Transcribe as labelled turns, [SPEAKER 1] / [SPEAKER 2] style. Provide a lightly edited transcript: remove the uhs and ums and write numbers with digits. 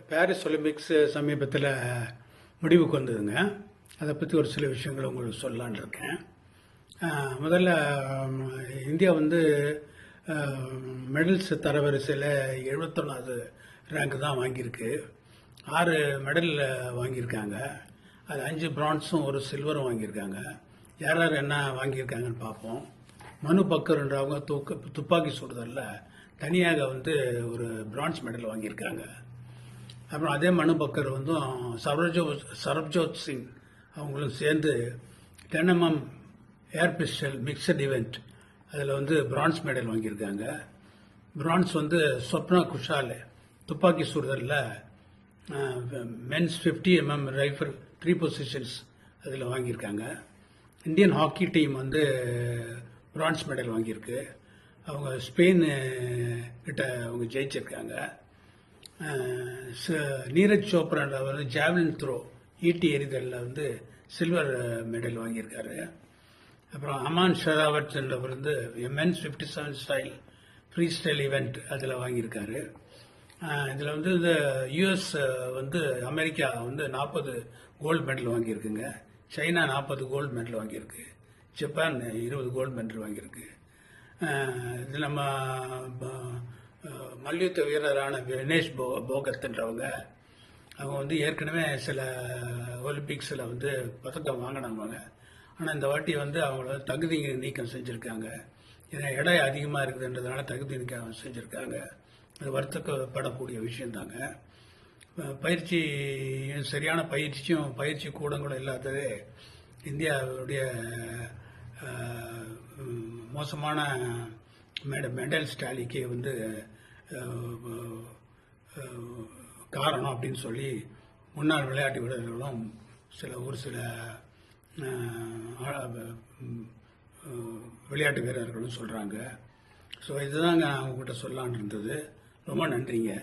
[SPEAKER 1] Paris Olympics சமீபத்தில் முடிவுக்கு வந்ததுங்க. அதை பற்றி ஒரு சில விஷயங்களை உங்களுக்கு சொல்லலான்னு இருக்கேன். முதல்ல இந்தியா வந்து மெடல்ஸ் தரவரிசையில் 71வது ரேங்க் தான் வாங்கியிருக்கு. 6 மெடல் வாங்கியிருக்காங்க. அது 5 பிரான்ஸும் ஒரு சில்வரும் வாங்கியிருக்காங்க. யார் யார் என்ன வாங்கியிருக்காங்கன்னு பார்ப்போம். மனு பக்கர்ன்றவங்க துப்பாக்கி சுடுதலில் தனியாக வந்து ஒரு பிரான்ஸ் மெடல் வாங்கியிருக்காங்க. அப்புறம் அதே மனு பக்கர் வந்து சரப்ஜோத் சிங் அவங்களும் சேர்ந்து 10 mm air pistol mixed event அதில் வந்து பிரான்ஸ் மெடல் வாங்கியிருக்காங்க. பிரான்ஸ் வந்து ஸ்வப்னா குஷால் துப்பாக்கி சுடுதலில் மென்ஸ் 50 mm ரைஃபிள் 3 பொசிஷன்ஸ் அதில் வாங்கியிருக்காங்க. இந்தியன் ஹாக்கி டீம் வந்து பிரான்ஸ் மெடல் வாங்கியிருக்கு. அவங்க ஸ்பெயின் கிட்ட அவங்க ஜெயிச்சிருக்காங்க. நீரஜ் சோப்ரான்றவர் வந்து ஜாவ்லின் த்ரோ ஈட்டி எறிதலில் வந்து சில்வர் மெடல் வாங்கியிருக்காரு. அப்புறம் அமான் ஷெராவத் என்றவர் வந்து men's 57 style free style event அதில் வாங்கியிருக்காரு. இதில் வந்து இந்த யூஎஸ் வந்து அமெரிக்கா வந்து 40 கோல்டு மெடல் வாங்கியிருக்குங்க. சைனா 40 கோல்டு மெடல் வாங்கியிருக்கு. ஜப்பான் 20 கோல்டு மெடல் வாங்கியிருக்கு. இது நம்ம மல்யுத்த வீரரான வினேஷ் போகத்ன்றவங்க அவங்க வந்து ஏற்கனவே சில ஒலிம்பிக்ஸில் வந்து பதக்கம் வாங்கினவங்க. ஆனால் இந்த வாட்டி வந்து அவங்கள தகுதி நீக்கம் செஞ்சுருக்காங்க. ஏன்னா எடை அதிகமாக இருக்குதுன்றதுனால தகுதி நீக்கம் செஞ்சுருக்காங்க. அது வருத்தப்படக்கூடிய விஷயந்தாங்க. பயிற்சி சரியான பயிற்சி கூடங்களும் இல்லாதது இந்தியாவுடைய மோசமான மெடல் ஸ்டாலிக்கு வந்து காரணம் அப்படின்னு சொல்லி முன்னாள் விளையாட்டு வீரர்களும் ஒரு சில விளையாட்டு வீரர்களும் சொல்கிறாங்க. ஸோ இதுதாங்க நான் உங்கள்கிட்ட சொல்லலான் இருந்தது. ரொம்ப நன்றிங்க.